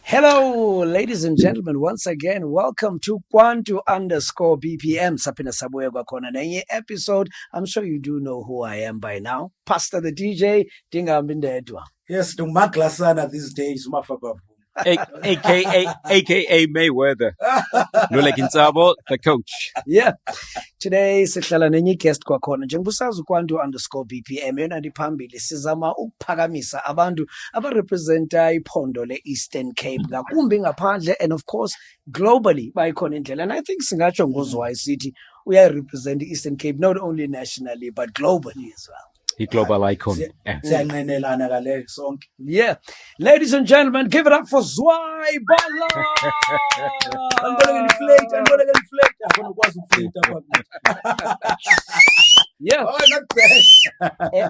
Hello, ladies and gentlemen. Once again, welcome to Kwantu_BPM. Sapina Sabuya Gwakona nenye episode. I'm sure you do know who I am by now. Pastor the DJ, Dinga Mbindedwa. Yes, to Mark Lasana these days, Mafaba. AKA Mayweather. Lulek Insabo, the coach. Yeah. Today sihlala nenye guest kwakhona njengobusazi Kwantu_BPM yona ndiphambili sizama ukuphakamisa abantu abarepresenta iphondo le-Eastern Cape ngakumbi ngaphandle and of course globally bayikhona indlela, and I think singatsho ngoZwai City uyarepresent i-Eastern Cape not only nationally but globally as well. Global icon. Yeah. Ladies and gentlemen, give it up for Zwai Bala. I'm gonna inflate. Yeah. Oh, not bad.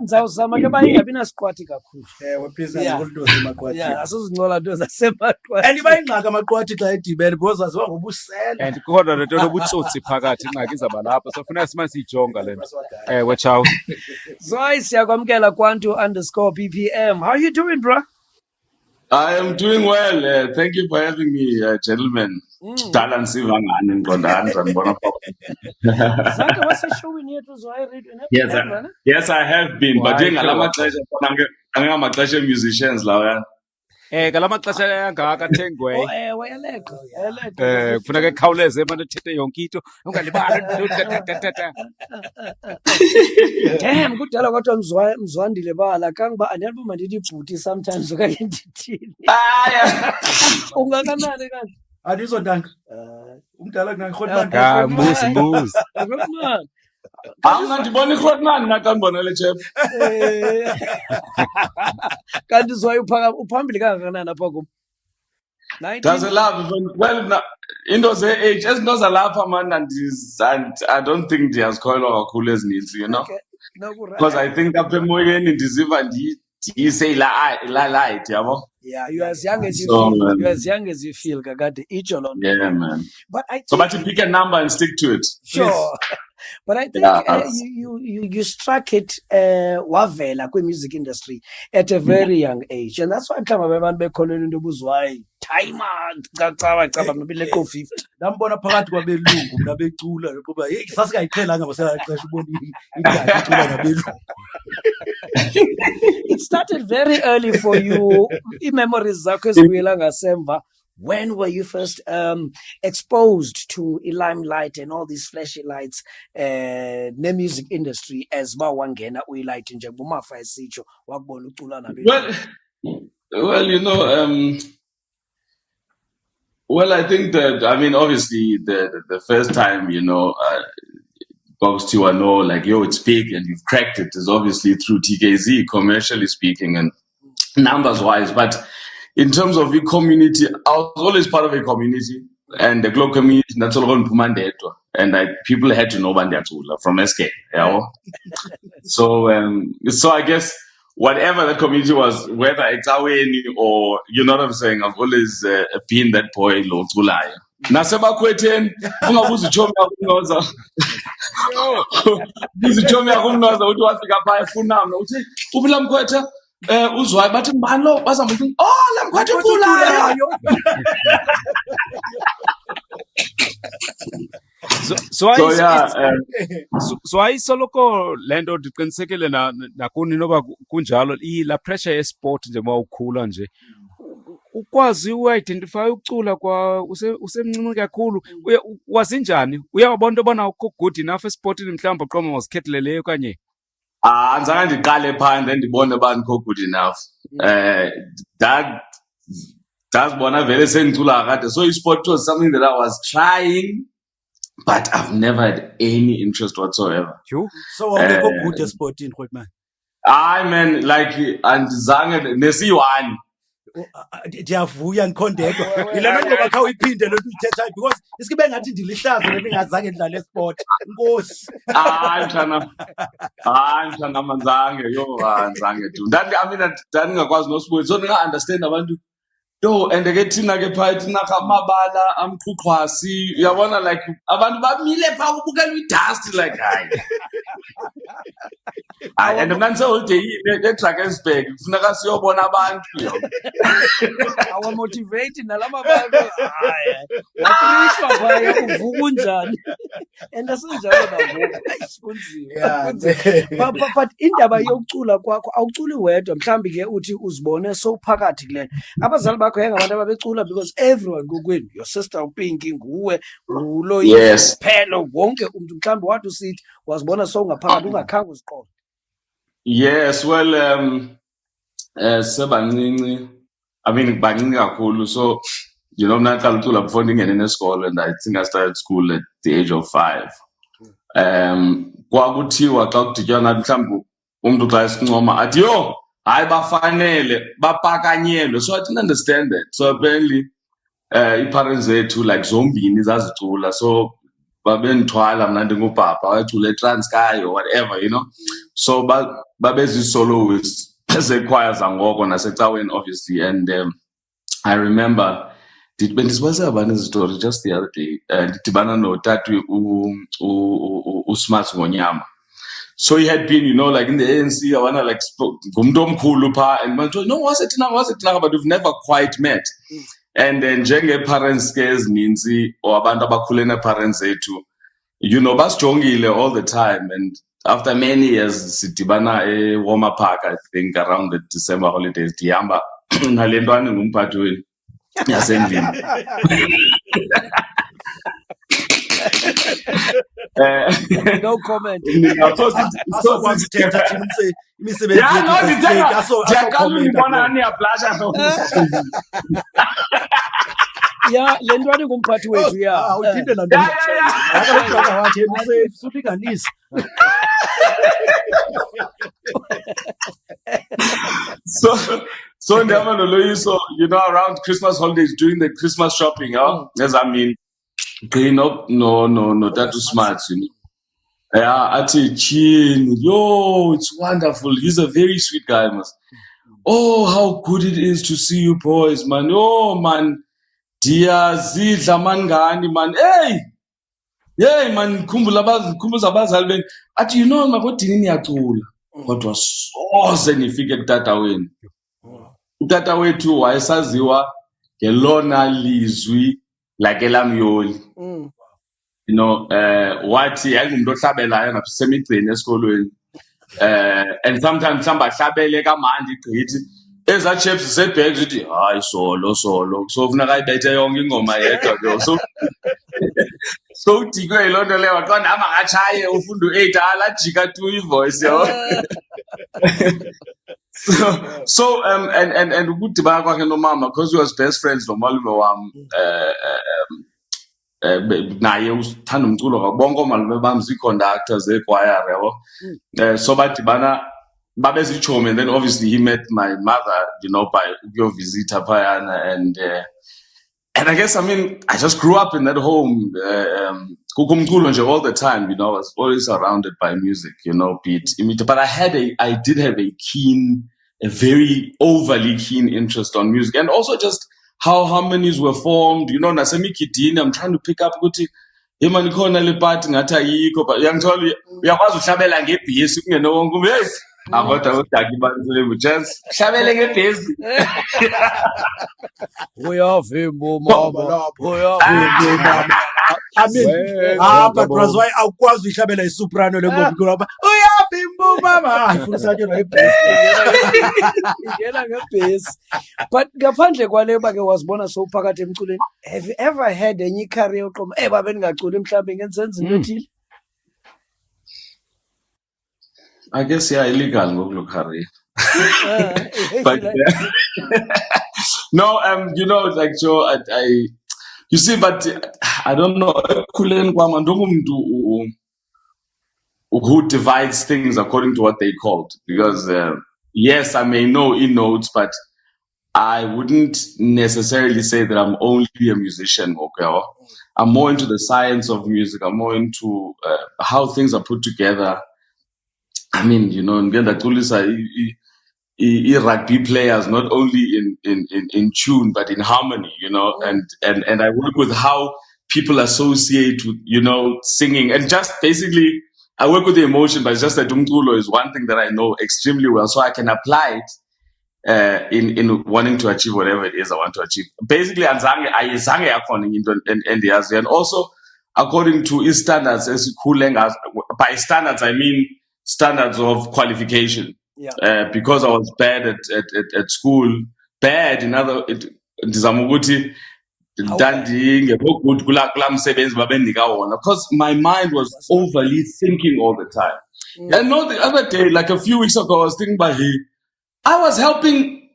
Ngizawuzama ke bayingabi nasiqwathi kakhulu. We're pleased amaqwathi. Yeah, asizingcola nto zasemaqwathi. And bayingxaka amaqwathi xa edibene because aziwa ngobusela. And khona lento lobutsotsi phakathi ingxaki izaba lapha. So funeka simase sijonga lento. Watch out. Zwai siyakwamkela Kwantu_BPM. How are you doing, bro? I am doing well. Thank you for having me, gentlemen. Dala nsiva ngani ngqondani sanibona pho. Zange waseshowini yethu Zwai radio. Yes, I have been, but ngalamaxesha angamaxesha musicians lawa. Kalamaxesha ayangaka athengwe. Wayaleka. Kufuneka ekhawuleze manje uthethe yonke into ungalibali. Damn, kudala kodwa mzwandile bala kangiba anelbo mandithi ibhuti sometimes okanye ndithini. Ungakanani kanti? Andizondanga. Umdala kunangirhotman. Mbuzi. Angandibona iRhotman nakambona le chef. Kanti Zwai uphambili kangakanani apha kum? Does a love well into ze-age ezinto zalapha man and I don't think ndiyazikholwa kakhulu ezininzi, you know. Okay. No, because I think apha emoyeni ndiziva ndiyise ila light, yabo. Yeah, you're as young as you feel. You're as young as you feel, kakade. Yeah, man. But I think, so but you pick a number and stick to it. Sure. But I think you struck it wavela kwi-music industry at a very young age, and that's why mhlawumbe abantu bekholelwa into buzwayi timer caba nobile ko 50 ndambona phakathi kwabelungu nabecula kuba hey sasingayixhelanga ngoselixesha ubona indaba icula nabelungu. It started very early for you. I-memories zakho ezibuyela ngasemva. When were you first exposed to limelight and all these flashy lights ne music industry as ba wangena uyilight njengoba umafa esitsho wakubona ucula nabelungu? Well, you know, well, I think that, I mean, obviously, the first time, you know, folks to know, like, yo, it's big and you've cracked it is obviously through TKZee, commercially speaking and numbers-wise. But in terms of the community, I was always part of a community, and the global community, that's all on Pumandetwa. And people had to know Bandiatula from SK, you know? So I guess whatever the community was, whether it's Aweni or, you know what I'm saying, I've always been that boy, Lo Tulaya. Naseba kweten, ungabuza uchomi akunoza. Buza uchomi akunoza uthi wafika pha efunama uthi ubula mkhwetha uZwai bathi mbani lo bazamthi la mkhwetha ukhulayo. Zwai soloko lento ndiqinisekile nakuni noba kunjalo la pressure yesport nje mawukhula nje ukwazi uidentify ukucula kwa usemncinci kakhulu wazinjani uyabona into bona ukho good enough esportini mhlawumbe qoma wazikhetheleyo kanye Anzange ndiqale phandle ndibone uba ndikho good enough. That's bona vele sengicula kade. So sport was something that I was trying but I've never had any interest whatsoever. Yho. So awungekho good esportini Grootman. I man, like andizange nesi-one. Ndiyavuya ndikhondedwa yile nto ngoba kha uyiphinde lento uyithethayo because isikube ngathi ndilihlazo lento ingazange ndidlale esport. Nkosi. Hayi mhlana manzange anzange tu ndandingakwazi nosiboni so ndinga-understand abantu yo and ke thina ke phaa thina kamabala amqhuqhwasi uyabona like abantu bamile phaa kubukela idust like hayi and mna ndiseholideyini eDrakensberg kufuneka siyobona abantu awamotivate nalama bantu watrishwa phaya uvuka unjani and asenjalo nangoku kunzima but indaba yokucula kwakho awuculi wedwa mhlawumbi ke uthi uzibone sowuphakathi kulena abazali bakho yangabantu ababecula because everyone kokwenu your sister uPinky nguwe uLoyiso Yes. Phelo wonke umuntu mhlawumbi wathi usithi wazibona sowungaphakathi ungakhange uziqonde. Yes, well, sebancinci. I mean, bancinci kakhulu. So, you know, mna qala ucula before ndingene nesikolo, and I think I started school at the age of 5. Kwakuthiwa xa kudityanwa mhlawumbi umntu xa esincoma athi yo hayi bafanele bapakanyelwe. So I didn't understand that. So apparently i-parents zethu like zombini zazicula. So babendithwala mna ndingubhabha wayecula eTranskei or whatever, you know. So babezi-soloists zekwaya zangoko nasecaweni obviously. And I remember bendisibase abani ezi story just the other day. Ndidibana notata uSmart Ngonyama. So he had been, you know, like in the ANC, I wanna like ngumntu omkhulu phaa, and man, no, was it now, but we've never quite met. And then njenge-parents ke ezininzi or abantu abakhule nee-parents zethu, you know, basijongile all the time. And after many years sidibana eWarmer Park, I think around the December holidays, ndihamba nale ntwana ngumphathi wenu yasendlini. No comment. Asokwazi uthetha thina imisebenzi Yeah, no, yethu ndiyaqala niyablasha. Yeah, le ntwana ngumphathi wethu ya. uthinte laa nto akabrother wakhe usulinganisa. So ndihamba noloyiso, you know, around Christmas holidays, doing the Christmas shopping, as I mean, growing up, no, that was smart, you know. Yeah, athi chin, yo, it's wonderful. He's a very sweet guy, man. Oh, how good it is to see you boys, man. Oh, man, ndiyazidla mangani, man. Hey, man, khumbuza abazali beni. Athi, you know, makodini niyacula. Kodwa soze nifike kutata wenu. Utata wethu wayesaziwa ngelona lizwi lakelamyoli. You know, wathi yayingumuntu ohlabelayo nasemigceni esikolweni. And sometimes mhlawumbe ahlabele kamandi igqithi. Eza chips zebhek zithi hayi solo. So funeka ayibethe yonke ingoma yedwa ke. So udikwe yiloo nto leyo waqonda hamba ngatshaye ufunda u-8 alajika tu ivoice yabo. So and ukudibana kwakhe nomama because he was best friends nomalume wam. Naye uthanda umculo kakhulu, bonke oomalume bam zii-conductors zekwaya yabo. So badibana babezitshomi, and then obviously he met my mother, you know, by ukuyovisitha phayana. And I guess, I mean, I just grew up in that home. Kukho umculo nje all the time, you know. I was always surrounded by music, you know, but I did have a very overly keen interest on music, and also just how harmonies were formed, you know. Nasemigidini, I'm trying to pick up ukuthi imani khona le part ngathi ayikho, but uyangithola uyakwazi uhlabela ngebhesi kungena wonke umuntu. Hey, kodwa udaki bantu just hlabele ngebhesi. Uyavimba mama, uyavimba mama. I mean, but Zwai awukwazi uyihlabela isoprano lengoma ngoba uyavimba mama. Ayifundisa nje ngebhesi. Ingena ngebhesi. But ngaphandle kwaleyo bake wazibona sowuphakathi emculweni, have you ever had enye career uqoma babe ningaculi mhlawumbe ngenzenza into ethile? I guess yeah, illegal ngoku career. But no, you know, like Joe, You see, but I don't know. Ekukhuleni kwami andingumuntu who divides things according to what they called. Because yes, I may know notes, but I wouldn't necessarily say that I'm only a musician. Okay, I'm more into the science of music. I'm more into how things are put together. I mean, you know, rugby players not only in tune but in harmony, you know, and I work with how people associate with, you know, singing, and just basically I work with the emotion, but it's just that umculo is one thing that I know extremely well, so I can apply it in wanting to achieve whatever it is I want to achieve. Basically, ayizange yakhona into endiyaziyo, and also according to his standards, by standards I mean standards of qualification. Yeah. Because I was bad at school, bad in other ndizama ukuthi ndandingekho good kulaa msebenzi babendinika wona, because my mind was overly thinking all the time. And no, the other day, like a few weeks ago, I was thinking about I was helping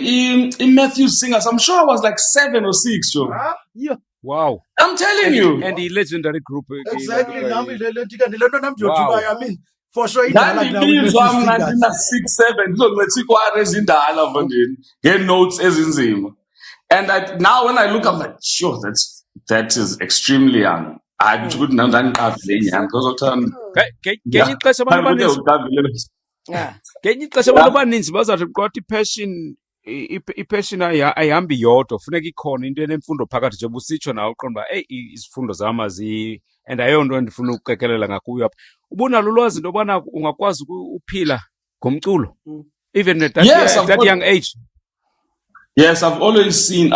in Matthew Singers. I'm sure I was like 7 or 6, Joe. Yeah. Wow. I'm telling you. And the legendary group. Exactly. Wow. I mean, for sure, Ndandibizwa mna ndina 6, 7 ndizoncedisa ikwara ezindala mfondini ngee-notes ezinzima. And now when I look, I'm like, sure, that is extremely young. I could not ngenye ixesha abantu abaninzi bazawuthi kwathi i-passion ayihambi yodwa, funeka ikhona into enemfundo phakathi, njengoba usitsho nawe uqonda uba izifundo zam and ayonto endifuna ukuqekelela ngakuyo apha. Ubunalo ulwazi into yobana ungakwazi uphila ngomculo even at that young age? Yes, I've always seen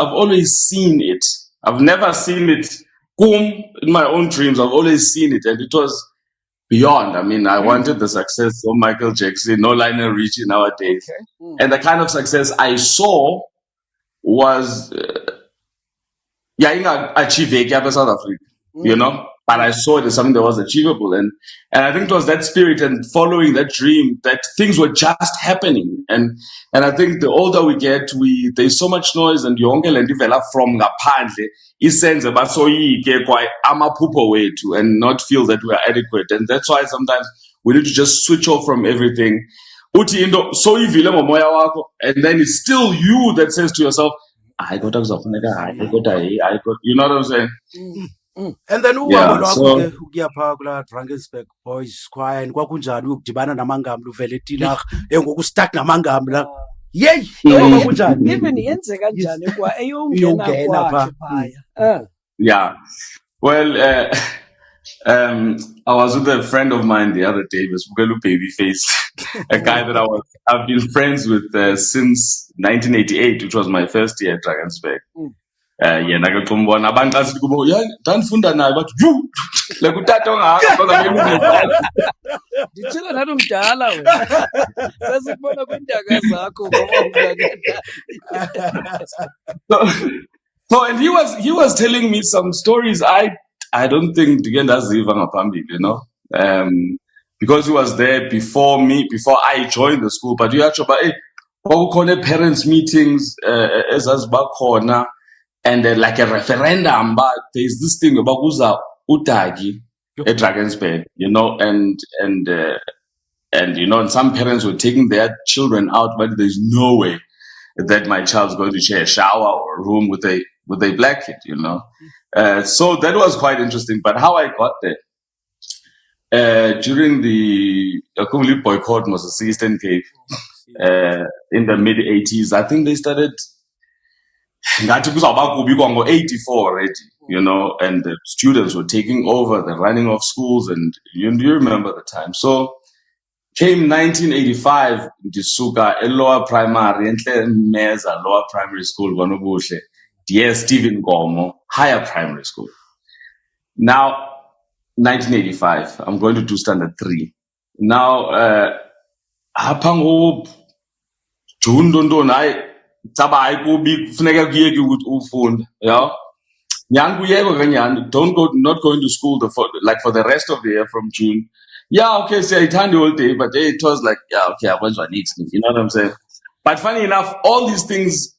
it. I've never seen it in my own dreams. I've always seen it, and it was beyond. I mean, I wanted the success of Michael Jackson, no Lionel Richie nowadays. Okay. And the kind of success I saw was achieve South Africa, you know? But I saw it as something that was achievable. And I think it was that spirit and following that dream that things were just happening. And I think the older we get, there's so much noise, and yonke le nto ivela from ngaphandle isenze basoyike kwa amaphupho wethu and not feel that we are adequate. And that's why sometimes we need to just switch off from everything. Uthi into soyivile ngomoya wakho, and then it's still you that says to yourself, I got you know what I'm saying? And then ukuya phaa kulaa Drakensberg Boys Choir, and kwakunjani ukudibana namangamla uvele etinarha ngoku stuck namangamla? Yeyi, kwakunjani? Even yenzeka kanjani kwa eyongena kwakhe phaya? Yeah. Well, I was with a friend of mine the other day, Babyface, a guy that I've been friends with since 1988, which was my first year at Drakensberg. Yena ke kumbona abantu asithi kubo ndanifunda naye bathi yu like utata ongaka kodwa nditshela nathi umdala wena sasikubona kwindaka zakho so and he was telling me some stories I don't think ndike ndaziva ngaphambili, you know, because he was there before I joined the school. But you yatsho ba kwakukhona parents meetings ezazibakhona, and like a referendum, but there's this thing about kuza utagi at Drakensberg, you know, and you know, and some parents were taking their children out, but there's no way that my child's going to share a shower or a room with a black kid, you know. So that was quite interesting. But how I got there, during the complete boycott was the Eastern Cape, in the mid 80s, I think they started. Ngathi kuzawuba kubi kwango 84 already, you know, and the students were taking over the running of schools, and you remember the time. So came 1985, ndisuka lower primary enhle Meza lower primary school kwanobuhle, dear Stephen Gomo higher primary school. Now 1985, I'm going to do standard 3. Now apha ngo June ntoni don't go, not going to school for the rest of the year from June. Yeah, okay, so I turned the whole day, but it was like, yeah, okay, I went to an next thing, you know what I'm saying? But funny enough, all these things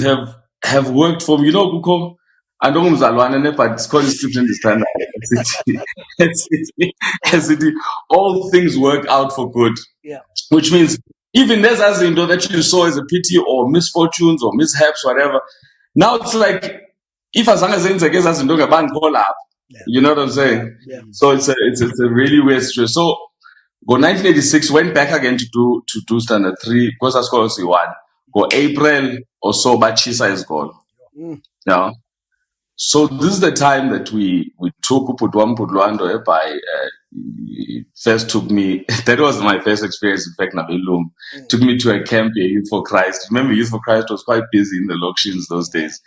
have have worked for me. You know, Kuko, I don't know, but it's called script in the standard. All things work out for good. Yeah. Which means even there's as in that you saw as a pity or misfortunes or mishaps, whatever. Now it's like if as long as as in a band call up, you know what I'm saying? Yeah. So it's a really weird situation. So go 1986, went back again to do standard 3, because I scored C1. Go April or so, but Chisa is gone. Yeah. So this is the time that we took Pudwando by first took me, that was my first experience, in fact, Nabelum. Took me to a camp here, Youth for Christ. Remember, Youth for Christ was quite busy in the locations those days.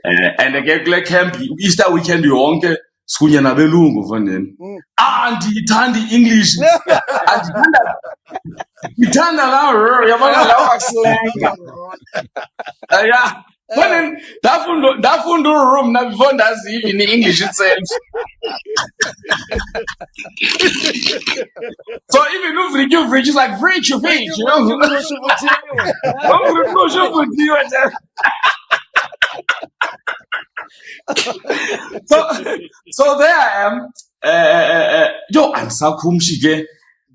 And again, camp, Easter weekend, you wonke, Skunya Nabelungu for them. Anti English. Itanda la, yabona slang. Yeah. But then that fundo room now before that's even in English itself. So even if you fridge is like fridge, you know. So there I am. Yo, I'm so kumshige.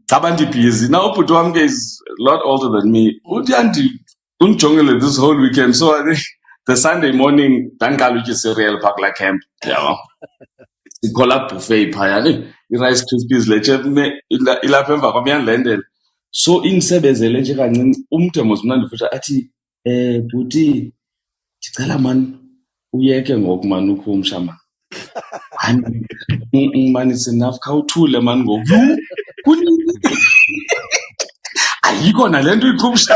Tabanti busy. Now Putwamge is a lot older than me. Unjongele this whole weekend. So I think the Sunday morning, Tangalu is a real park like camp. Yeah. The call up buffet payani. Rice Krispies leche me ila pemva kwamyan lendel. So in sebeze leche kancane umthemo mnandi futhi athi buti ticela man uyeke ngoku man ukhumsha man. Man, it's enough khawuthule man ngoku. Kunini? Ayikho nalento ikhumsha.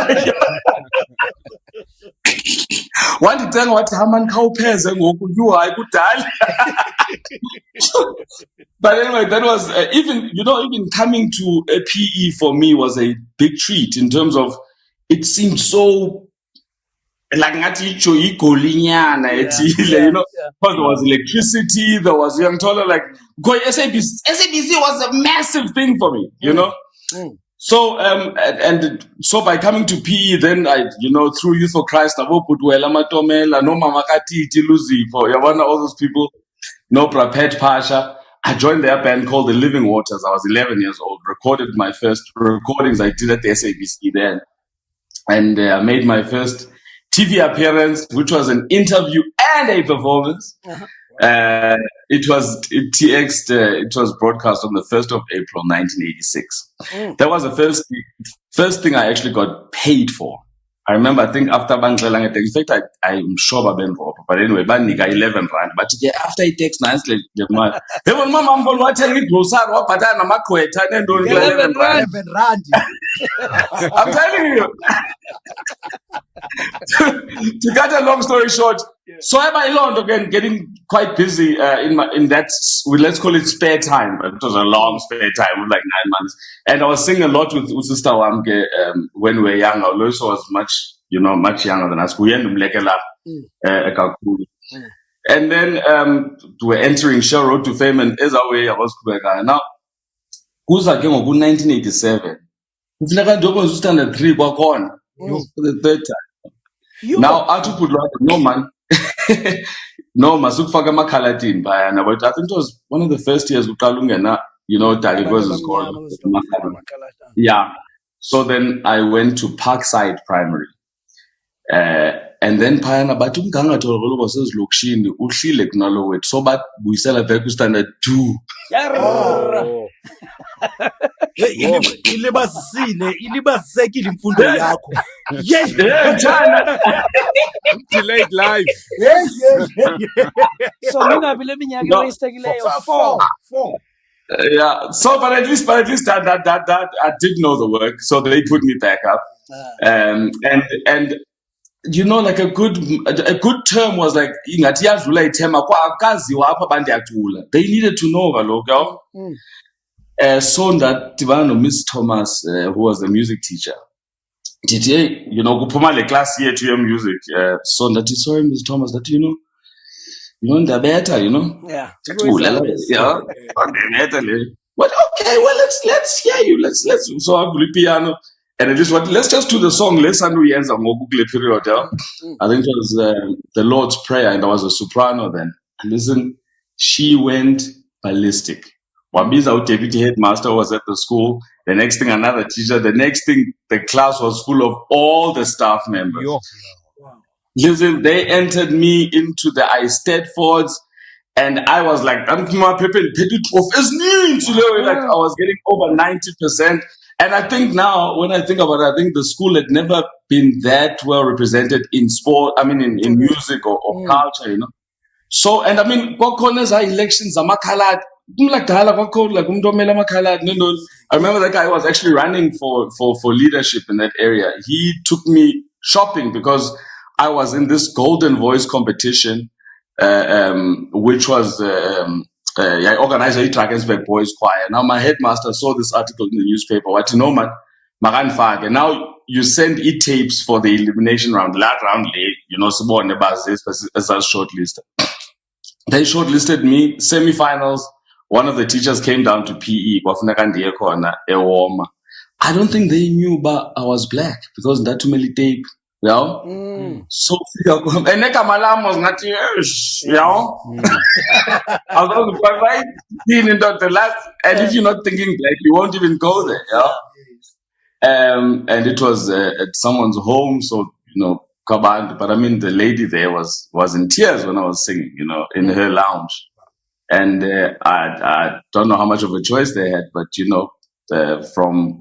Wandithenga wathi haman khawupheze ngoku you hayi kudala. But anyway, that was even coming to a PE for me was a big treat in terms of it seemed so like ngathi icho igolinyana ethile, you know, because there was electricity, there was young taller like SABC was a massive thing for me, you know. So and so by coming to PE, then I, through Youth for Christ, Nabo Putwela Matomela, no Mama Katiti Luzipo, Yavana, all those people, no Prapet Pasha. I joined their band called The Living Waters. I was 11 years old, recorded my first recordings I did at the SABC then. And I made my first TV appearance, which was an interview and a performance. It was broadcast on the 1st of April, 1986. That was the first thing I actually got paid for. I remember, I think after Bangladesh, in fact, I'm sure I've been robbed. But anyway, Banika 11 rand. But after it takes nicely, my mom will tell me, but I'm not quite 11 rand. I'm telling you. To cut a long story short, so I learned again getting quite busy in that, let's call it spare time. It was a long spare time, like 9 months. And I was singing a lot with Sister Wamke when we were young. Oloso was much younger than us. And then we're entering Shell Road to Fame, and as our way I was now. Kuza ke ngoku 1987. Kufuneka ndobo standard 3 kwakhona for the third time. Now athi Pudlwana, no man. No, masukufaka amakhalatini phayana, but I think it was one of the first years uqala ungena, Drakensberg is called. Yeah. So then I went to Parkside Primary. And then phayana bathi umgangatho lokuba sezilokishini uhlile kunalo wethu, so bathi buyisela back ku standard 2. Ilibazisekile imfundo yakho. Yes. Delayed life. So ningabi leminyaka oyisekileyo 4. Yeah. So, but at least that I did know the work, so they put me back up. And like a good term was like ingathi yadlula ithema kwakaziwa apha abantu yacula. They needed to know kaloku. So that Tivano Miss Thomas, who was the music teacher, did kuphuma le class here to your music. So that he saw Miss Thomas that they're better, Yeah. Yeah. But okay, well let's hear you. Let's so I play piano. And it just what let's just do the song. Let's ends on Google period. Yeah? I think it was the Lord's Prayer, and there was a soprano then. Listen, she went ballistic. Wabiza, deputy headmaster, was at the school. The next thing, another teacher. The next thing, the class was full of all the staff members. Yo. Listen, they entered me into the Eisteddfords, and I was like, like I was getting over 90%. And I think now, when I think about it, I think the school had never been that well represented in sport, I mean, in music or culture, you know. So, and I mean, Kokona's elections, I remember that guy was actually running for leadership in that area. He took me shopping because I was in this Golden Voice competition, which was organized by Drakensberg Boys Choir. Now, my headmaster saw this article in the newspaper. What you know, man, and now you send e-tapes for the elimination round. Last round late, you know, as a shortlisted. They shortlisted me, semifinals. One of the teachers came down to PE. I don't think they knew but I was black because that too many tape. You know? So and Nekamalam was not you know. I was right in the last, and if you're not thinking black, you won't even go there, you know? And it was at someone's home, so you know, but I mean the lady there was in tears when I was singing, you know, in her lounge. And I don't know how much of a choice they had, but you know, from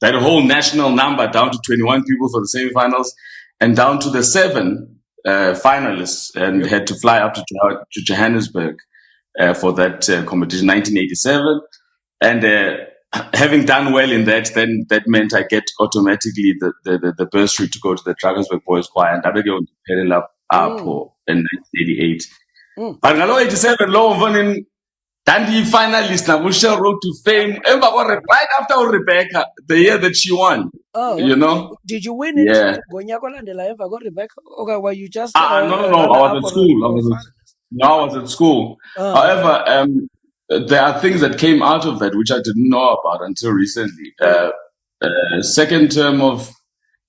that whole national number down to 21 people for the semifinals and down to the 7 finalists, and had to fly up to Johannesburg for that competition, 1987. And having done well in that, then that meant I get automatically the bursary to go to the Drakensberg Boys Choir, and I began to pedal up in 1988. But ngalo 87 lo mvonin Dandy finalist na Busha Road to Fame right after Rebecca, the year that she won. Oh, you know? Did you win it? Yeah. Rebecca? Okay, were you just no, I was at school. I was at school. However, there are things that came out of that which I didn't know about until recently. Second term of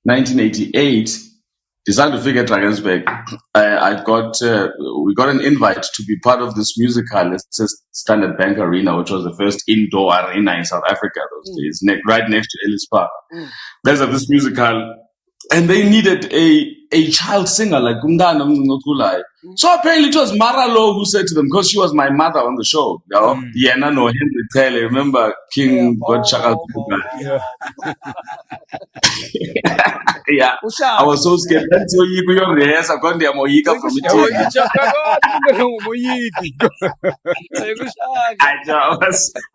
1988, decided to figure Drakensberg. We got an invite to be part of this musical. It's a Standard Bank Arena, which was the first indoor arena in South Africa those days, right next to Ellis Park. There's this musical, and they needed a child singer like Gundana Ngokulai. So apparently it was Maralo who said to them, because she was my mother on the show. You know? Yena no Henry Taylor, remember King Godchaka? Yeah, I was so scared. That's why you go on the ass. I got the Moika from it.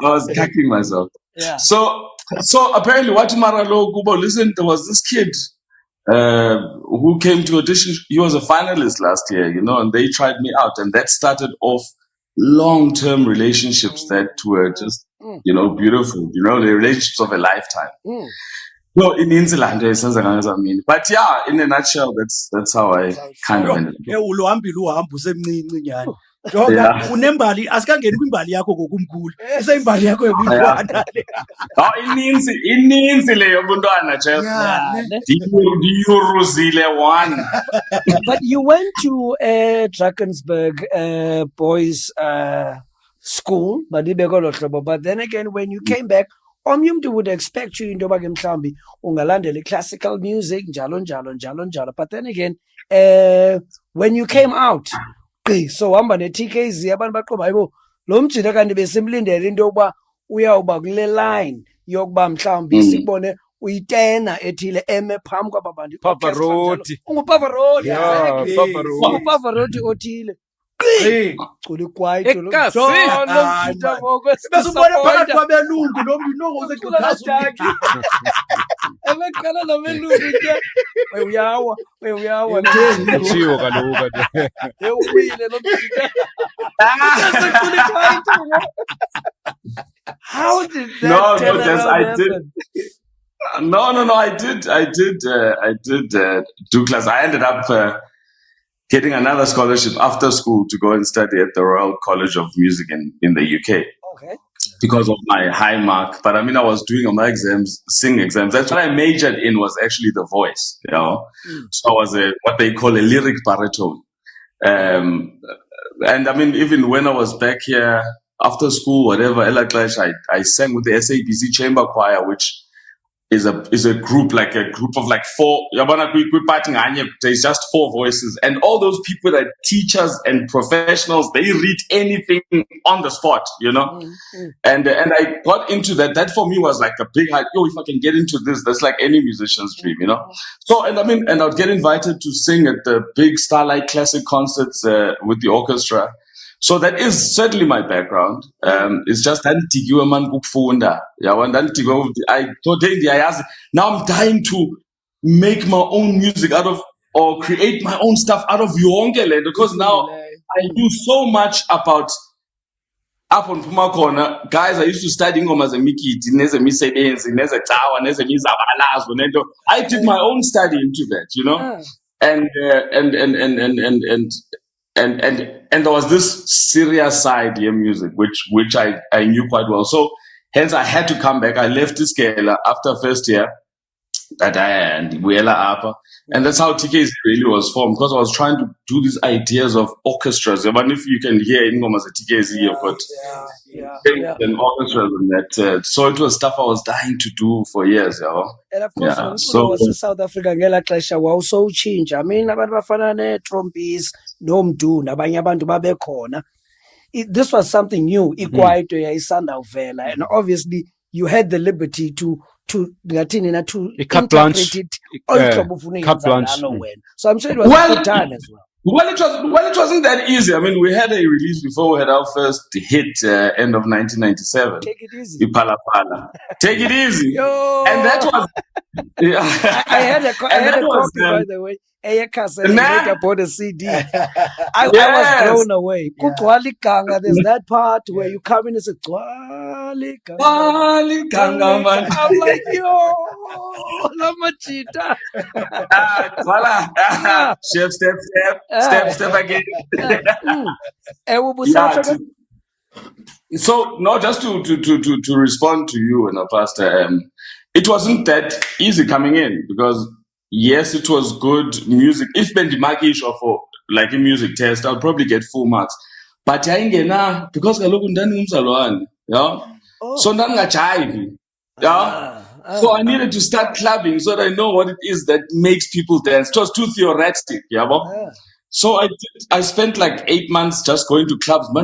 I was cacking myself. Yeah. So apparently, what Maralo Gubo, listen, there was this kid who came to audition. He was a finalist last year, you know, and they tried me out, and that started off long-term relationships that were just, you know, beautiful. You know, the relationships of a lifetime. No, in Inzilande, I mean, but yeah, in a nutshell, that's how I kind of ended up. Unembali asikangeni kwimbali yakho ngokumkhulu iseyimbali yakho yobuntwana ininzi leyo buntwana Jeff diyuruzile one. But you went to Drakensberg boys school but then again when you came back umntu would expect you into yoba ke mhlawumbi ungalandela classical music njalo, but then again when you came out so hamba ne-TKZee abantu baqoba hayibo lo mjida kanti besimlindele into yokuba uyawuba kule line yokuba mhlawumbi sikubone uyitena ethile eme phambi kwaba bantu Pavarotti. Ungupavarotti. Yeah, Pavarotti. Ungupavarotti othile. Cula ikwaito lo besubona phakathi kwabelungu lo mntu nongo useqhathaki ebekhala nabelungu ke uyawa Chiwo kaloku ewile lo mjida how did that I did. No, I did do class. I ended up getting another scholarship after school to go and study at the Royal College of Music in the UK. Okay. because of my high mark. But I mean, I was doing all my exams, singing exams. That's what I majored in, was actually the voice, you know. So I was what they call a lyric baritone. And I mean, even when I was back here after school, whatever, Ella Clash, I sang with the SABC Chamber Choir, which is a group of like four. There's just four voices, and all those people that teachers and professionals, they read anything on the spot, you know. And I got into that. That for me was like a big hype. Yo, if I can get into this, that's like any musician's dream, you know. So and I'd get invited to sing at the big Starlight Classic concerts with the orchestra. So that is certainly my background. It's just that now I'm dying to make my own music out of, or create my own stuff out of Yongele, because now I do so much about up on Puma Corner. Guys, I used to study Ngoma Zemikiti, Nezemisebenzi, Nezetawa, Nezemizabalazo. I did my own study into that, you know? And there was this serious side here music, which I knew quite well. So hence I had to come back. I left this Kela after first year and that's how TKZee really was formed, because I was trying to do these ideas of orchestras. Even if you can hear in Ngoma TKZee, you've got and orchestras and that. So it was stuff I was dying to do for years. And of course, so South Africa ngela xesha wawuso change. I mean, abantu bafana ne-trompies, nomdu, nabanye abantu babekhona. This was something new. Ikwaito yayisanda uvela, and obviously you had the liberty to interpret it. So I'm sure it was a good time as well. Well, it wasn't that easy. I mean, we had a release before we had our first hit, end of 1997. Take it easy. Pala Pala. Take it easy. Yo. And that was... Yeah. I had a copy, by the way. I bought a CD. I was blown away. There's that part where you come in and say, I'm like, yo, Lamachita. Step again. So, no, just to respond to you, Pastor, it wasn't that easy coming in, because yes, it was good music. If Bendimaki is for like a music test, I'll probably get full marks. But because so so I needed to start clubbing so that I know what it is that makes people dance. It was too theoretic, So I spent like 8 months just going to clubs. And I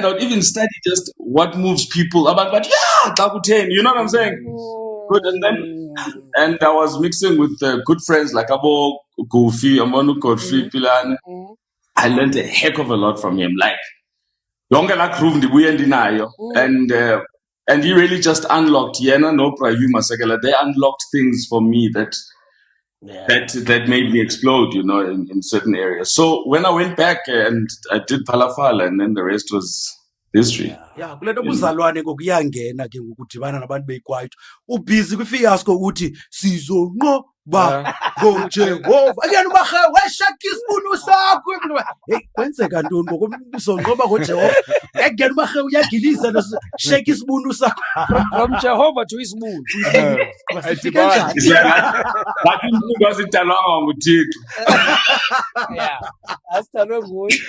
would even study just what moves people. But you know what I'm saying? Good. And I was mixing with good friends like Abo Goofy, Amonu Godfrey Pilan. I learned a heck of a lot from him. Like and he really just unlocked they unlocked things for me that made me explode, you know, in certain areas. So when I went back and I did Palafala, and then the rest was history. Yeah, kulento buzalwane ngokuyangena ke ngokudibana nabantu beyiKwaito. Ubhizi kwifiasco uthi sizonqo ba ngoJehova. Akuyena ubahe weshaka isibunu sakho. Hey, kwenzeka ntoni ngokusonqoba ngoJehova? Akuyena ubahe uyagiliza shake isibunu sakho. From Jehovah to isibunu. Yeah. Asitalwe nguye.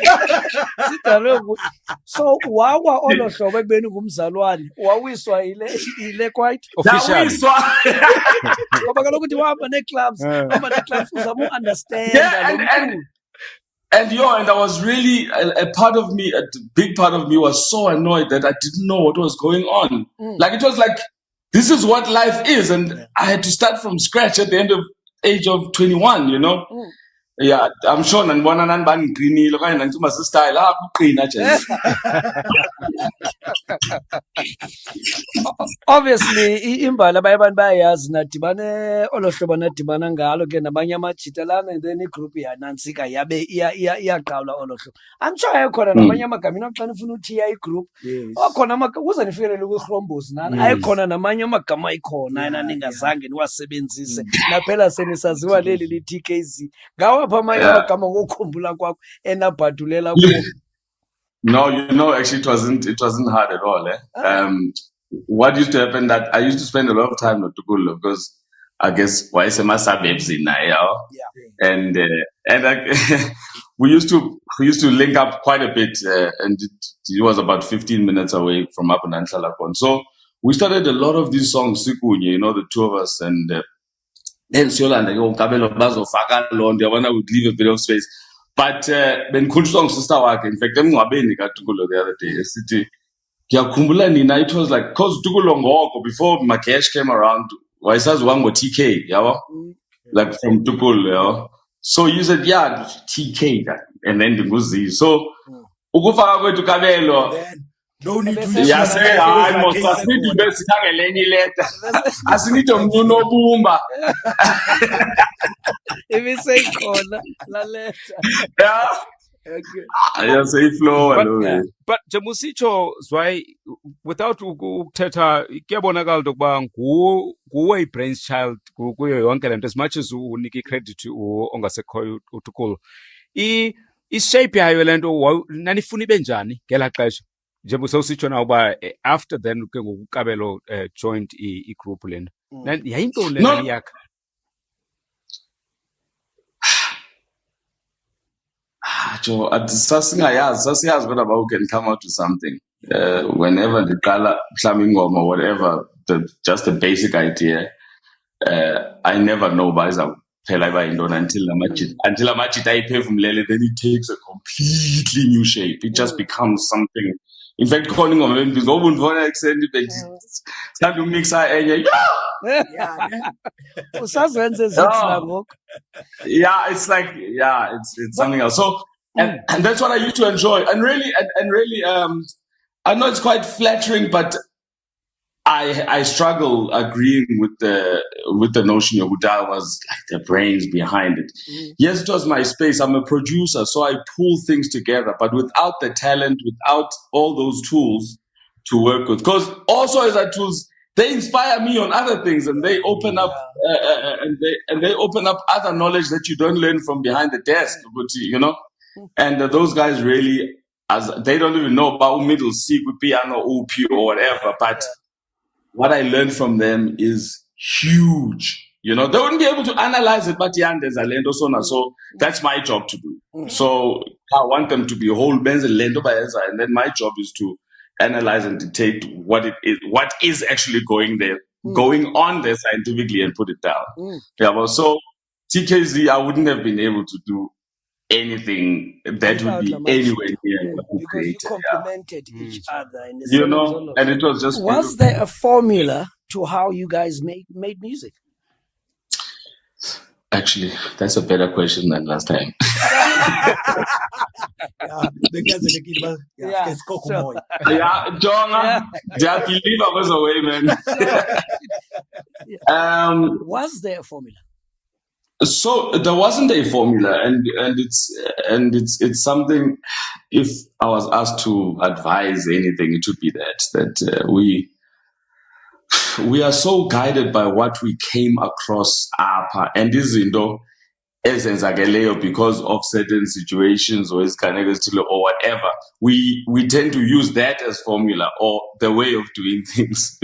Sitalwe nguye. So wawa olohlobo ekubeni ngumzalwane wawiswa ile Kwaito officially. Ngoba kaloku uthi wahamba ne-clubs uzama understand. And I was really a part of me, a big part of me was so annoyed that I didn't know what was going on. Like it was like, this is what life is, and I had to start from scratch at the age of 21, you know. Yeah, I'm sure nanibona nanibangqinile okanye nantsuma style kuqina nje. Obviously imbali abantu bayayazi nadibane olohlobo nadibana ngalo ke nabanye amajitelana, and then igroup yanantsika yabe iyaqawula olohlobo. I'm sure ayikhona namanye amagama inoxa nifuna uthiya igroup. Akhona kuze nifikelele kwiHrombosi nani ayikhona namanye amagama ayikhona ningazange niwasebenzise naphela senisaziwa leli TKZee. Ngawa Mapha amanye Yeah. amagama ngokukhumbula kwakho enabhadulela kuwo. No, actually, it wasn't hard at all. What used to happen that I used to spend a lot of time with Tukulo because I guess why some suburbs in Naya, and we used to link up quite a bit, and it was about 15 minutes away from up in Anshalakon. So we started a lot of these songs, Sikunye, the two of us, and then Siolanda, Kabelo Bazo, Fakalon, the one would leave a bit of space. But when cool songs to start working, in fact, I'm going to the other day, city. It was like, cause Tukulongoko, before Makesh came around, I says one with TK, like from Tukul, So you said, yeah, TK, and then the Muzi. So, Ukufaka to Kabelo. No need to Yeah, say, I must need to best any letter. As need to no boomba. If you say corner, la letter. Yeah. Okay. I say flow. But Jamusito Zwai, without Teta, kuyabonakala into yokuba nguwe i-brains child kuyo yonke le nto, as much as unike i-credit ongasekhoyo uTukulo. I-shape yayo le nto nanifuna ibe njani ngelaa xesha? Njengoba sewusitsho na uba after then ke ngoku uKabelo joined i-group lena. Yayintoni lena yakha? Joe, sasiyazi kodwa uba can come out with something. Whenever the color climbing or whatever, just the basic idea. I never know by until amajita ayiphefumlele, then it takes a completely new shape. It just becomes something. In fact, calling on when ngoba undivona ekuseni sithanda umixa enye. Usazenze zithina ngoku. Yeah, it's like it's something else. So and that's what I used to enjoy. And really I know it's quite flattering, but I struggle agreeing with the notion of Buddha was like the brains behind it. Yes, it was my space. I'm a producer, so I pull things together, but without the talent, without all those tools to work with. Because also as our tools, they inspire me on other things, and they open up and they open up other knowledge that you don't learn from behind the desk. But and those guys really, as they don't even know about middle C, piano, OP, or whatever, but. What I learned from them is huge. They wouldn't be able to analyze it, but there's a lendo sona. So that's my job to do. So I want them to be whole benz and lendo by and then my job is to analyze and dictate what is actually going on there scientifically and put it down. So TKZee, I wouldn't have been able to do anything that would be anywhere near what we because created. You complemented each other in the and it was just was there a formula to how you guys made music? Actually, that's a better question than last time. Jonah, I believe I was away, man. Was there a formula? So there wasn't a formula, and it's something. If I was asked to advise anything, it would be that we are so guided by what we came across and this because of certain situations or or whatever. We tend to use that as formula or the way of doing things.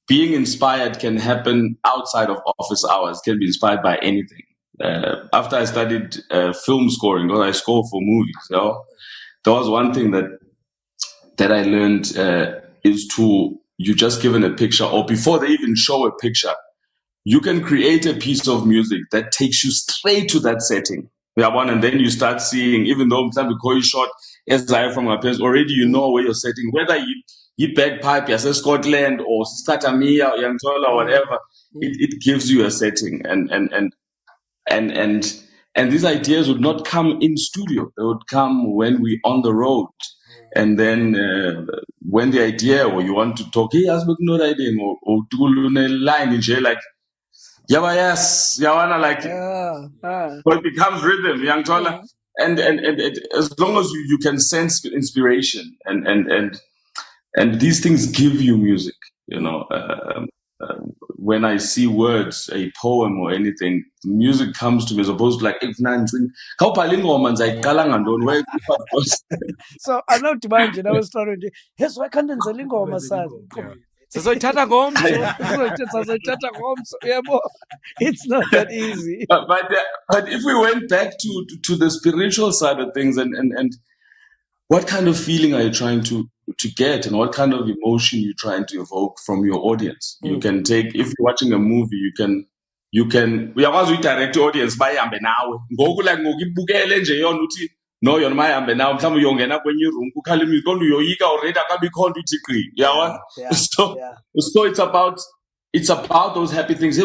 Being inspired can happen outside of office hours, can be inspired by anything. After I studied film scoring, or I score for movies, there was one thing that I learned is you just given a picture, or before they even show a picture, you can create a piece of music that takes you straight to that setting. And then you start seeing, even though we call you short, as I from my parents, already you know where you're setting, whether you bagpipe, you say Scotland or Statamia or Yantola or whatever, it gives you a setting. And these ideas would not come in studio. They would come when we're on the road. And then when the idea, or you want to talk, hey, I was no idea, or do line in jail, like, yes, Yawana, like, but it becomes rhythm, young Tola. And as long as you can sense inspiration and these things give you music, when I see words, a poem or anything, music comes to me as opposed to like, if Nancy, how palingomans I kalangan where So anoti manje nawe story nje. Yes, why can't ndenza ingoma sazi? Sizoyithatha ngomso. Sazoyithatha ngomso. Yebo. It's not that easy. but if we went back to the spiritual side of things and what kind of feeling are you trying to get, and what kind of emotion you're trying to evoke from your audience? You can take, if you're watching a movie, you can uyakwazi uyidirect audience bayihambe nawe ngoku like ngokubukele nje yona uthi no yona mayihambe nawe mhlawumbe uyongena kwenye room kukhala music kodwa uyoyika already akabikho nto ithi qi uyabona. So it's about those happy things.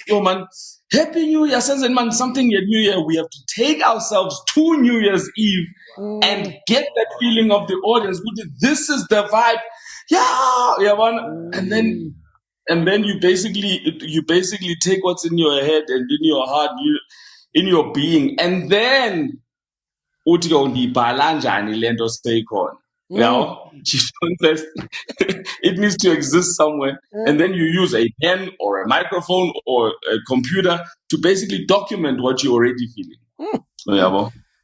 Yo man, Happy New Year, senze man, something in New Year. We have to take ourselves to New Year's Eve and get that feeling of the audience. This is the vibe. Yeah, man. And then you basically take what's in your head and in your heart, in your being, and then uthi undibhala njani lento seyikhona. You know, it needs to exist somewhere, and then you use a pen or a microphone or a computer to basically document what you're already feeling.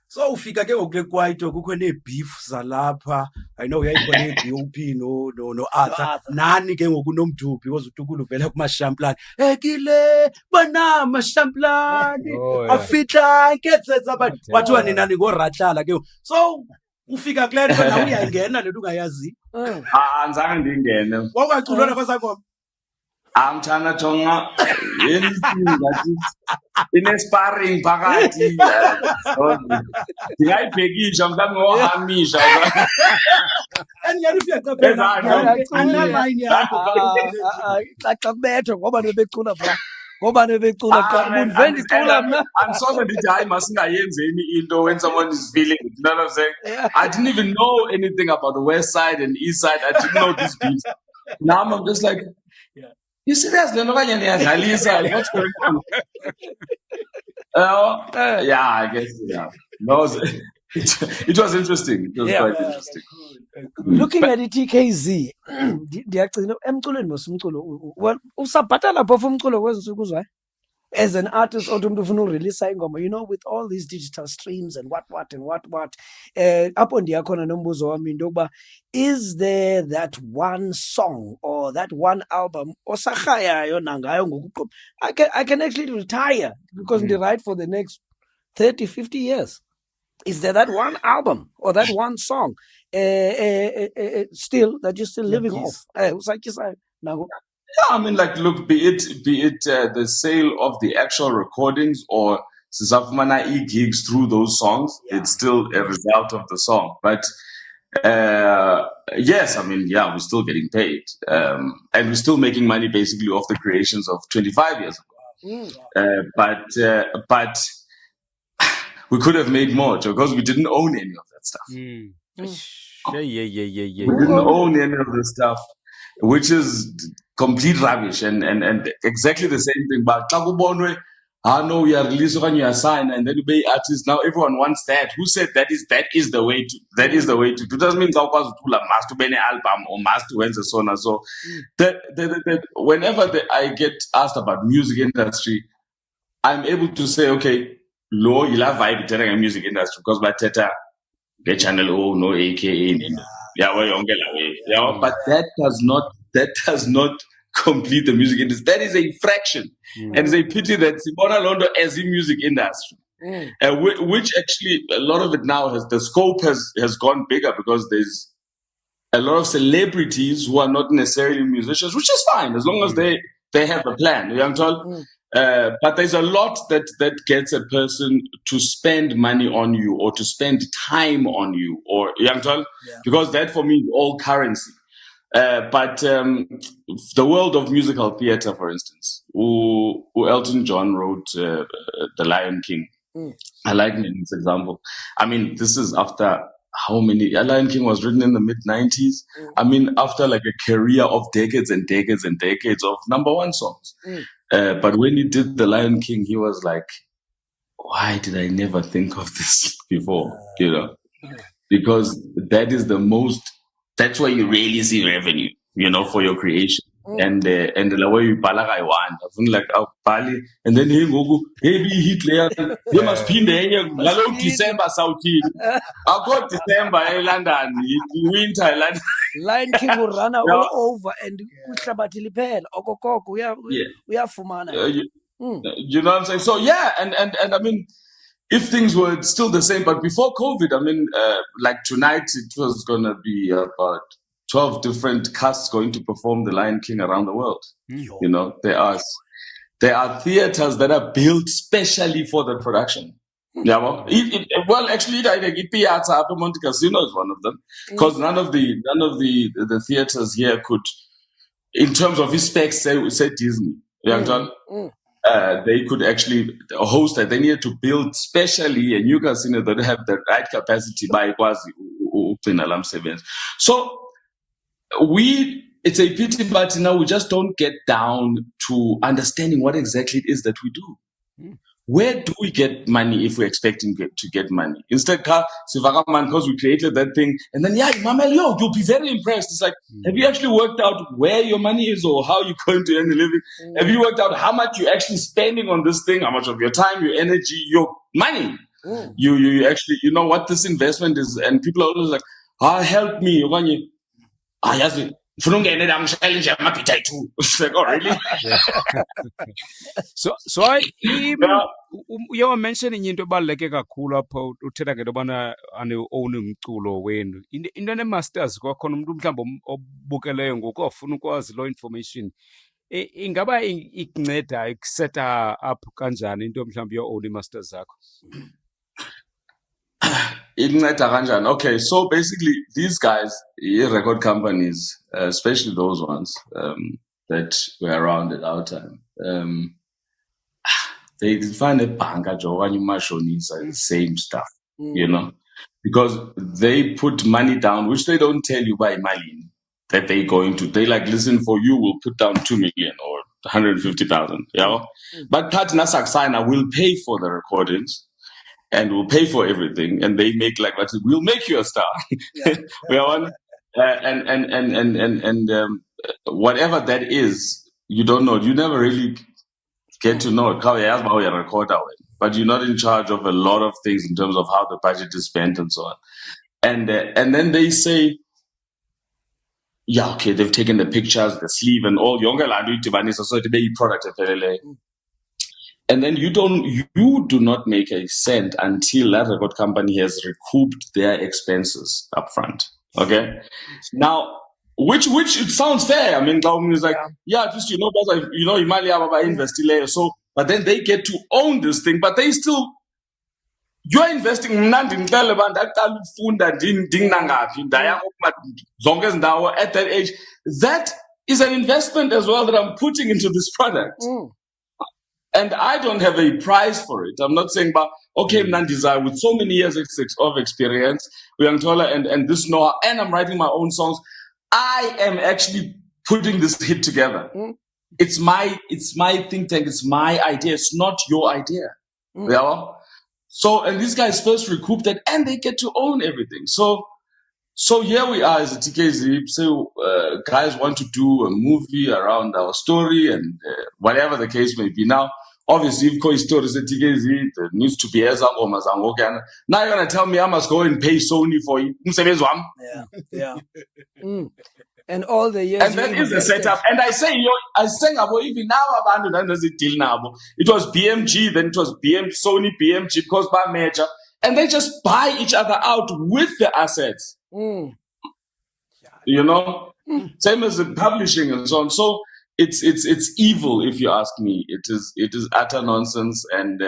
So ufika ke ngokule kwaito kukho nebeef zalapha. I know yayikhona iBOP no Arthur nani ke ngoku nomdubi because uTukulu uvela kumashamplani ekile bana mashamplani afitha nketsetsa abantu wathiwa nina ningorahlala ke. So ufika kule nto nawe uyayingena le nto ungayazi. Anzange ndingene. Wawucaculana kwasangoma. Amthana jonga in-sparring phakathi ndingayibhekisha mhlawumbe ngohamisha xa kubethwa ngoba nebecula pha ngoba nebecula xa undivendicula mna andisoze ndithi hayi masingayenzeni into when someone is feeling it. You know what I'm saying? I didn't even know anything about the west side and east side. I didn't know this beat. Now I'm just like, you serious? What's going on? Yeah, I guess. Yeah, no, it was interesting. It was quite interesting. Looking at the TKZee, ndiyagcina emculweni mosumculo. Well, usabhatala phofu umculo kwezinsuku Zwai? As an artist, or release ingoma, you know, with all these digital streams and what. Apho ndiyakhona nombuzo wami into yokuba, is there that one song or that one album osarhayayo nangayo ngokuqoba? I can actually retire because they write for the next 30, 50 years. Is there that one album or that one song still that you're still living off? Yeah, I mean, like, look, be it the sale of the actual recordings or Sisafumana gigs through those songs, it's still a result of the song. But yes, I mean, yeah, we're still getting paid, and we're still making money basically off the creations of 25 years ago. But we could have made more because we didn't own any of that stuff. We didn't own any of the stuff, which is complete rubbish and exactly the same thing. But no, we are releasing when you are signed and then you pay artists. Now everyone wants that. Who said that is the way to do? Doesn't mean must to be an album or must to win the song. So whenever I get asked about music industry, I'm able to say, okay, low you love vibe telling a music industry because by Teta get channel O no AKA but that does not complete the music industry. That is a fraction. And it's a pity that Sibona Londo as in music industry. Which actually a lot of it now the scope has gone bigger because there's a lot of celebrities who are not necessarily musicians, which is fine as long as they have a plan. You know what I'm told? But there's a lot that gets a person to spend money on you or to spend time on you, or because that for me is all currency. But the world of musical theater, for instance, who Elton John wrote The Lion King. I like this example. I mean, this is after how many? Lion King was written in the mid-90s. I mean, after like a career of decades and decades and decades of number one songs. But when he did The Lion King, he was like, why did I never think of this before? You know, because that's where you really see revenue, for your creation. and the way you bala kayi-one. I feel like awubhali and then hey ngoku hey hit leya masiphinde enye ngalo December sawuthini. Akho December eLondon, winter eLondon. Lion King urana Yeah. all over and uhlabathi liphela okokoko uyafumana. You know what I'm saying? So yeah, and I mean, if things were still the same, but before COVID, I mean, like tonight it was gonna be about 12 different casts going to perform The Lion King around the world. You know, there are theaters that are built specially for the production. Yeah, well, actually, I think Piazza up in Monte Cassino is one of them, because none of the theaters here could, in terms of his specs, say Disney. You understand? They could actually host that. They needed to build specially a new casino that have the right capacity by Kwazi. So it's a pity, but now we just don't get down to understanding what exactly it is that we do. Where do we get money if we're expecting to get money? Instead, because we created that thing, and then you'll be very impressed. It's like, have you actually worked out where your money is or how you're going to earn a living? Have you worked out how much you're actually spending on this thing? How much of your time, your energy, your money? You actually, you know what this investment is, and people are always like, help me. Yes. It's like, oh, really? So you were mentioning into ebaluleke kakhulu apho uthetha ngento yobana own umculo wenu. Into ene-masters kwakhona umuntu mhlawumbi obukeleyo ngoku ofuna ukwazi loo information. Ingaba ikunceda ikuseta up kanjani into mhlawumbi your-own masters zakho? Okay, so basically these guys, record companies, especially those ones that were around at our time, they find a banka the same stuff, you know, because they put money down, which they don't tell you by money that they're going to. They like, listen, for you, we'll put down 2 million or 150,000, you know. But Partner Saxina will pay for the recordings. And we'll pay for everything, and they make like that. We'll make you a star. We are on, and whatever that is, you don't know. You never really get to know. But you're not in charge of a lot of things in terms of how the budget is spent and so on. And then they say, yeah, okay, they've taken the pictures, the sleeve, and all. So it's a product. And then you do not make a cent until that record company has recouped their expenses up front. Okay. Now, which it sounds fair. I mean, it's like, at least Imali invest. So, but then they get to own this thing, but they still, you're investing at that age. That is an investment as well that I'm putting into this product. And I don't have a price for it. I'm not saying, but okay, Mnandizai, with so many years of experience, and this know, and I'm writing my own songs, I am actually putting this hit together. It's my think tank. It's my idea. It's not your idea. Yeah. So, and these guys first recoup that, and they get to own everything. So here we are as a TKZee. So guys want to do a movie around our story and whatever the case may be. Now, obviously, if your story is a TKZee, there needs to be a Zangoma. Now you're going to tell me I must go and pay Sony for it. Yeah. And all the years. And that is the setup. And I say, even now, it was BMG, then it was Sony BMG, because by major. And they just buy each other out with the assets. You know? Same as the publishing and so on. So it's evil, if you ask me. It is utter nonsense. And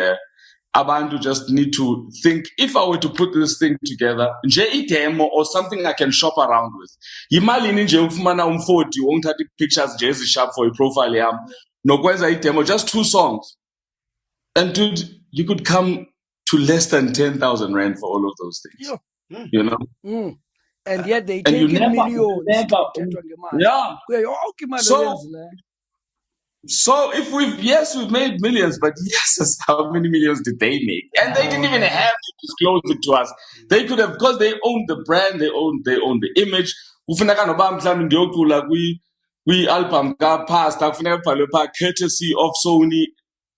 Abantu just need to think, if I were to put this thing together, demo or something I can shop around with. Imali nje ufumana 40, won't have pictures Jazzy Sharp for a profile yam. No demo, just 2 songs. And dude, you could come to less than 10,000 rand for all of those things. You know? And yet they take millions. So if we've made millions, but how many millions did they make? And they didn't even have to disclose it to us. They could have, because they own the brand, they own the image. kwi-album kapasta kufuneka kubhalwe phaa courtesy of Sony.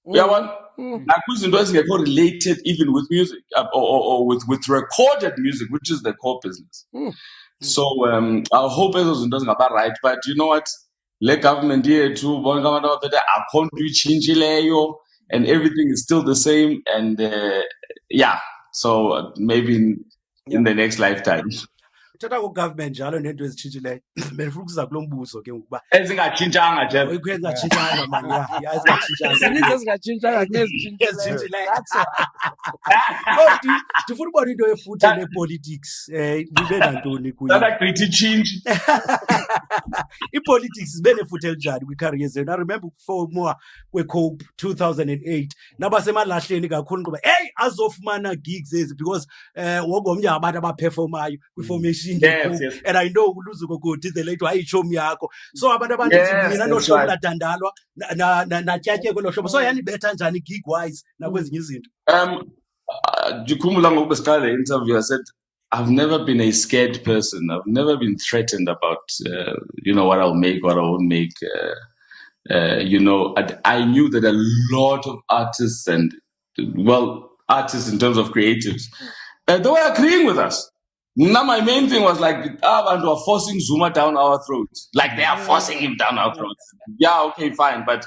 Uyabona? Nakwizinto ezingekho related even with music or with recorded music, which is the core business. So I hope ezo zinto zingaba right, but you know what? Le government yethu bonke abantu abaphethe akho nto itshintshileyo and everything is still the same, and so maybe in the next lifetime. Uthatha ku-government njalo nento ezitshintshileyo benifuna ukuza kulo mbuzo ke ngokuba Ezingatshintshanga nje. ezingatshintshanga mani ya ezingatshintshanga zininzi ezingashintshanga ezitshintshileyo. Ndifuna ubona into efuthe le-politics libe nantoni Gqithi change. i-politics zibe nefuthe elinjani kwi-career zenu. I remember ukufomwa kwe-Cope 2008 nabasemalahleni kakhulu ngoba azofumana gigs ezi because wonke omnye abantu abaperformayo kwi-formation Yes. and I know uluzuko kodi the late ayitshomi yakho, so abantu abaninzi mina nohlobo ladandalwa natyatye kwelo hlobo, so yanibetha njani gig wise nakwezinye izinto? Ndikhumbula ngoku besiqala le interview, I said I've never been a scared person. I've never been threatened about what I'll make, what I won't make. I knew that a lot of artists and artists in terms of creatives, they were agreeing with us. Now my main thing was like, abantu are forcing Zuma down our throats. Like they are forcing him down our throats. Yeah, okay, fine. But,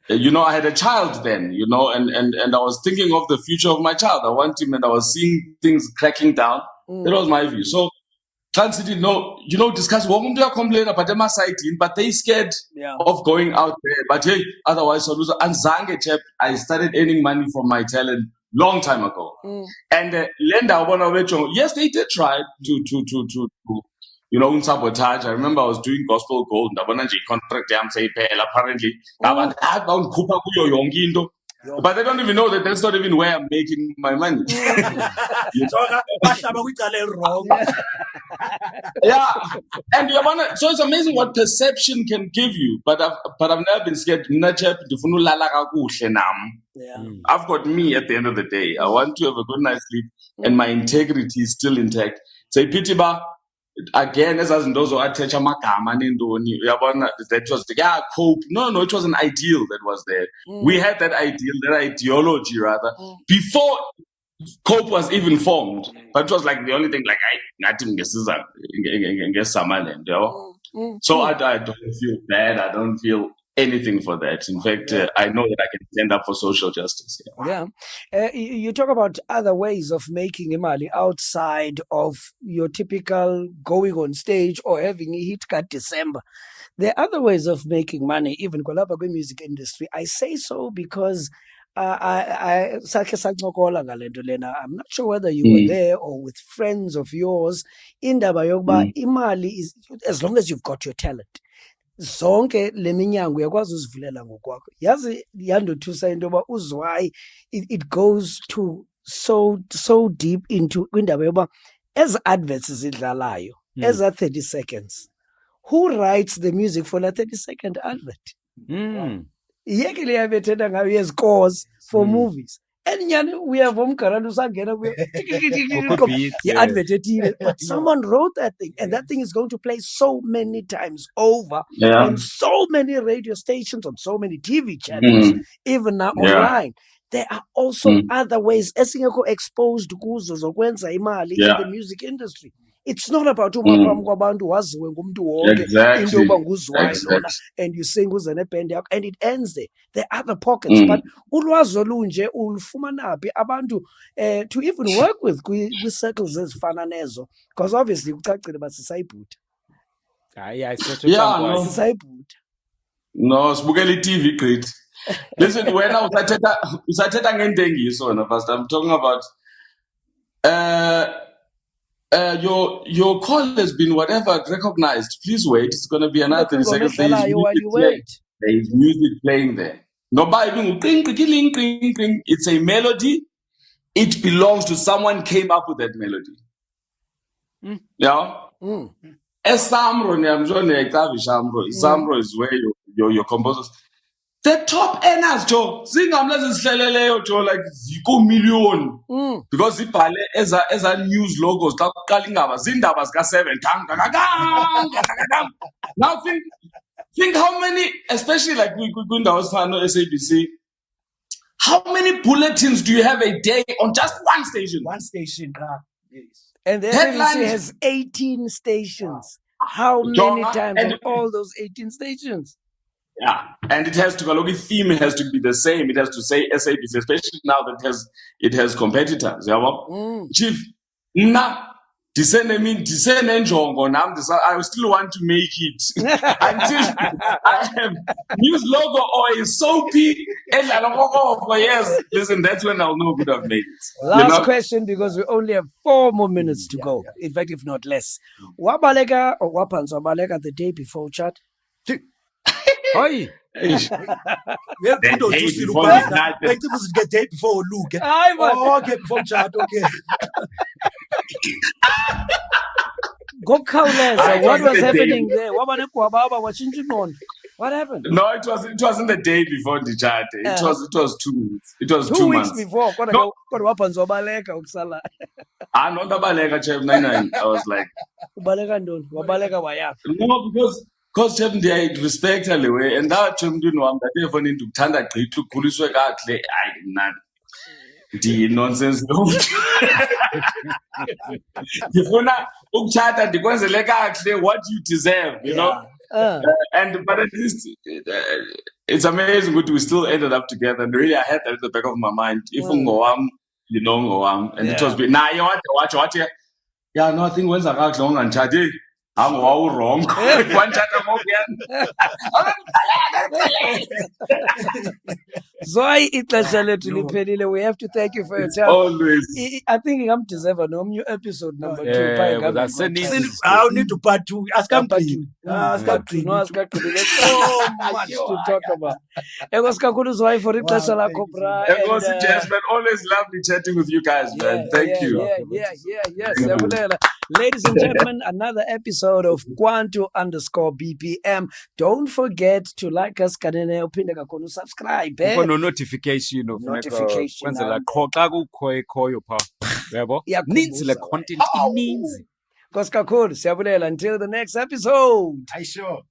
I had a child then, and I was thinking of the future of my child. I want him, and I was seeing things cracking down. That was my view. So, City, discuss what they complain about them side, but they scared of going out there. But hey, otherwise, and Zange chap, I started earning money from my talent long time ago. And Lenda, yes, they did try to sabotage. I remember I was doing Gospel Gold, contract apparently. But they don't even know that that's not even where I'm making my money. Yeah, and so it's amazing what perception can give you. But I've never been scared. I've got me at the end of the day. I want to have a good night's sleep, and my integrity is still intact. Say pitiba. Again, as those who attach a magama nendoni, that was Cope. No, it was an ideal that was there. We had that ideal, that ideology rather, before Cope was even formed. But it was like the only thing, like nothing guess Samaland, So I don't feel bad. I don't feel anything for that. In fact, I know that I can stand up for social justice. You talk about other ways of making imali outside of your typical going on stage or having a hit cut December. There are other ways of making money, even kwalapha music industry. I say so because I'm not sure whether you were there or with friends of yours. Indaba yokuba imali is, as long as you've got your talent, zonke leminyango uyakwazi uzivulela ngokwakho. Yazi yandothusa into yoba uzwai it goes to so deep into indaba yoba as adverts zidlalayo, as a 30 seconds, who writes the music for a 30-second advert? Yekile yabethenda ngayo yezicores for movies. And we have but someone wrote that thing, and that thing is going to play so many times over on so many radio stations, on so many TV channels, even now online. There are also other ways exposed to imali in the music industry. It's not about and you sing and it ends there. There are other pockets, but abantu to even work with circles as fananezo, because obviously no, sibukela TV great. Listen, when I usathetha ngentengiso, first I'm talking about your call has been whatever recognized. Please wait. It's going to be another 30 seconds. There is music playing there. It's a melody. It belongs to someone came up with that melody. Samro is where your composers. The top earners, Joe, sing Joe, like 0 million. Because as a news logos, Zindabas got 7. Now think think how many, especially like we was SABC, how many bulletins do you have a day on just one station? One station. Yes. And the SABC has 18 stations. How many times on all those 18 stations? Yeah, and it has to, the theme has to be the same. It has to say SABC, especially now that it has competitors. Chief, I still want to make it until I have news logo or a soapy and for years. Listen, that's when I'll know good I've made it. Last question, because we only have 4 more minutes to go. In fact, if not less. Wabaleka or Wapans Wabaleka the day before chat? Oi. The day before look. Okay, before chat, okay. Go Kauleza, what was happening there? What happened? No, it wasn't the day before the chat. It was 2 weeks. It was 2 weeks months. before. No. Not Balega Chef 99. I was like, no, because Chef they respect anyway, and that Chef didn't want that they funny to Tanda to Kuliswe Gatle. I did not. The nonsense don't. If you're not chat because what you deserve, you know. But at least it's amazing what we still ended up together. And really, I had that at the back of my mind. If you know, and it was big. Now you want to watch it. Yeah, no, I think when's I long and chat. I'm all wrong. One chat Zwai ixesha we have to thank you for your time. Always. I think I'm deserving a new episode number 2. I'll need to part 2. Ask him to. There's so much to talk about. Egos kakhulu Zwai for ixesha lakho bra. Jasmine, always lovely chatting with you guys, man. Thank you. Yeah. Ladies and gentlemen, another episode of Kwantu_BPM. Don't forget to like us, subscribe. No notification of notification. Content. Until the next episode. Sure.